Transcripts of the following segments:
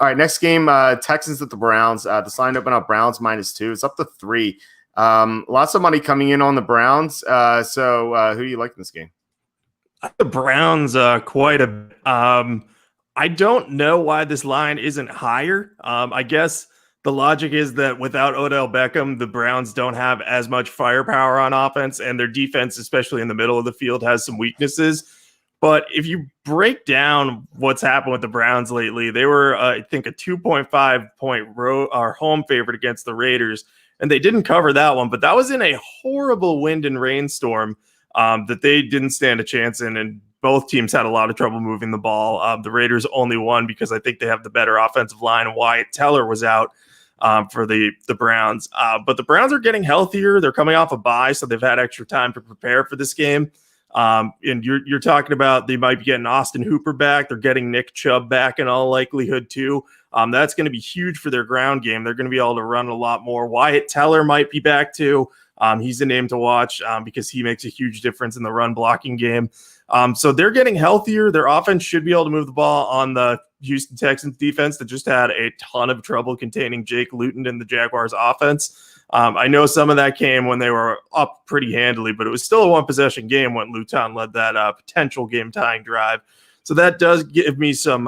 All right, next game, Texans at the Browns. This line opened up Browns -2. It's up to 3. Lots of money coming in on the Browns. So who do you like in this game? The Browns quite a bit. I don't know why this line isn't higher. I guess the logic is that without Odell Beckham, the Browns don't have as much firepower on offense, and their defense, especially in the middle of the field, has some weaknesses. But if you break down what's happened with the Browns lately, they were, I think, a 2.5-point home favorite against the Raiders, and they didn't cover that one. But that was in a horrible wind and rainstorm that they didn't stand a chance in, and both teams had a lot of trouble moving the ball. The Raiders only won because I think they have the better offensive line. Wyatt Teller was out for the Browns. But the Browns are getting healthier. They're coming off a bye, so they've had extra time to prepare for this game. And you're talking about they might be getting Austin Hooper back. They're getting Nick Chubb back in all likelihood too. That's going to be huge for their ground game. They're going to be able to run a lot more. Wyatt Teller might be back too. He's a name to watch because he makes a huge difference in the run blocking game. So they're getting healthier. Their offense should be able to move the ball on the Houston Texans defense that just had a ton of trouble containing Jake Luton in the Jaguars offense. I know some of that came when they were up pretty handily, but it was still a one-possession game when Luton led that potential game-tying drive. So that does give me some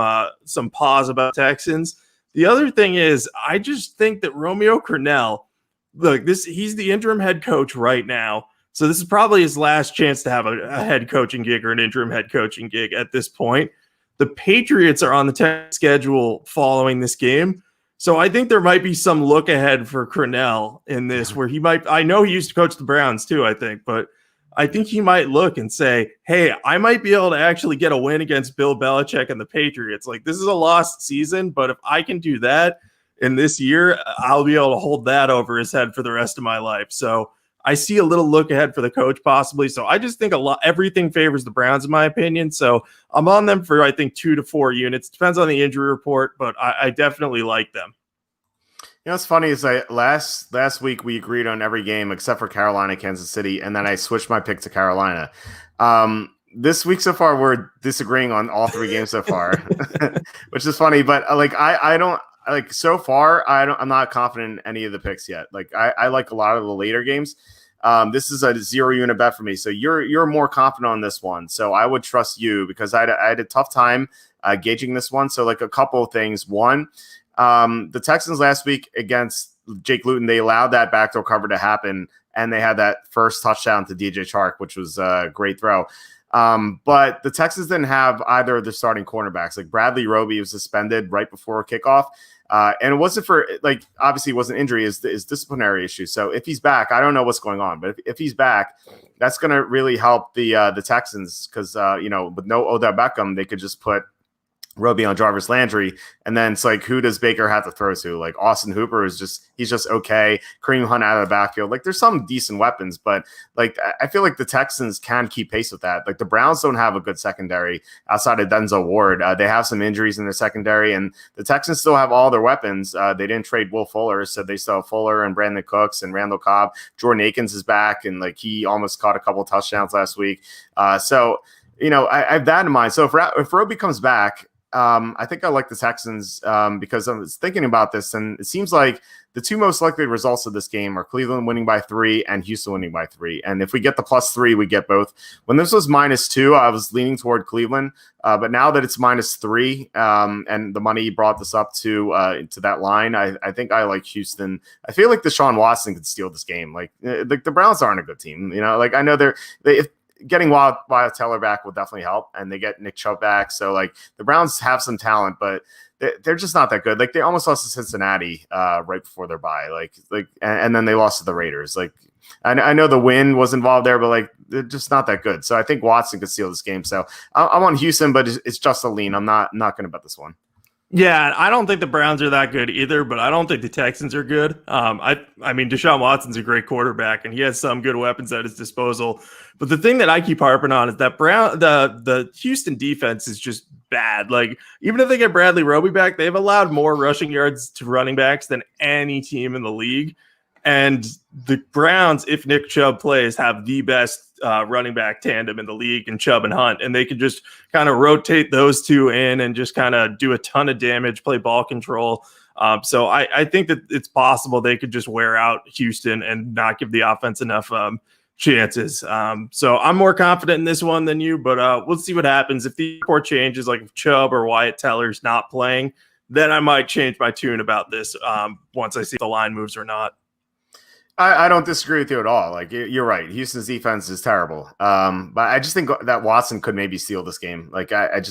pause about Texans. The other thing is I just think that Romeo Crennel, look, he's the interim head coach right now. So this is probably his last chance to have a head coaching gig or an interim head coaching gig at this point. The Patriots are on the Texans schedule following this game. So I think there might be some look ahead for Crennel in this where he might, I know he used to coach the Browns too, I think, but I think he might look and say, hey, I might be able to actually get a win against Bill Belichick and the Patriots. Like, this is a lost season, but if I can do that in this year, I'll be able to hold that over his head for the rest of my life. So I see a little look ahead for the coach possibly. So I just think everything favors the Browns in my opinion. So I'm on them for, I think, 2 to 4 units. Depends on the injury report, but I definitely like them. You know, what's funny is last week we agreed on every game except for Carolina, Kansas City, and then I switched my pick to Carolina. This week so far, we're disagreeing on all 3 games so far, which is funny. But I don't like so far. I'm not confident in any of the picks yet. Like I like a lot of the later games. This is a 0 unit bet for me, so you're more confident on this one. So I would trust you because I had a tough time gauging this one. So like a couple of things. One. The Texans last week against Jake Luton, they allowed that backdoor cover to happen, and they had that first touchdown to DJ Chark, which was a great throw. But the Texans didn't have either of the starting cornerbacks. Like Bradley Roby was suspended right before kickoff. And it wasn't for, like, obviously it wasn't injury, is disciplinary issue. So if he's back, I don't know what's going on, but if he's back, that's going to really help the Texans because, with no Odell Beckham, they could just put Roby on Jarvis Landry, and then it's like, who does Baker have to throw to? Like Austin Hooper he's just okay. Kareem Hunt out of the backfield. Like there's some decent weapons, but like I feel like the Texans can keep pace with that. Like the Browns don't have a good secondary outside of Denzel Ward. They have some injuries in their secondary, and the Texans still have all their weapons. They didn't trade Will Fuller, so they still have Fuller and Brandon Cooks and Randall Cobb. Jordan Akins is back, and like he almost caught a couple touchdowns last week. So I have that in mind. So if Roby comes back, I think I like the Texans because I was thinking about this, and it seems like the 2 most likely results of this game are Cleveland winning by 3 and Houston winning by 3. And if we get the +3, we get both. When this was -2, I was leaning toward Cleveland, but now that it's -3 and the money brought this up to that line, I think I like Houston. I feel like Deshaun Watson could steal this game. Like the Browns aren't a good team, Like I know if getting Walt Teller back will definitely help, and they get Nick Chubb back. So like the Browns have some talent, but they're just not that good. Like they almost lost to Cincinnati right before their bye. And then they lost to the Raiders. Like I know the win was involved there, but like they're just not that good. So I think Watson could steal this game. So I'm on Houston, but it's just a lean. I'm not going to bet this one. Yeah, I don't think the Browns are that good either, but I don't think the Texans are good. I mean, Deshaun Watson's a great quarterback, and he has some good weapons at his disposal. But the thing that I keep harping on is that the Houston defense is just bad. Like, even if they get Bradley Roby back, they've allowed more rushing yards to running backs than any team in the league. And the Browns, if Nick Chubb plays, have the best running back tandem in the league in Chubb and Hunt. And they could just kind of rotate those two in and just kind of do a ton of damage, play ball control. So I think that it's possible they could just wear out Houston and not give the offense enough chances. So I'm more confident in this one than you, but we'll see what happens. If the report changes, like if Chubb or Wyatt Teller's not playing, then I might change my tune about this once I see if the line moves or not. I don't disagree with you at all. Like you're right. Houston's defense is terrible. But I just think that Watson could maybe steal this game. Like I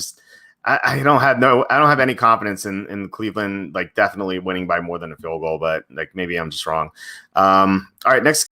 don't have any confidence in Cleveland, like definitely winning by more than a field goal, but like maybe I'm just wrong. All right, next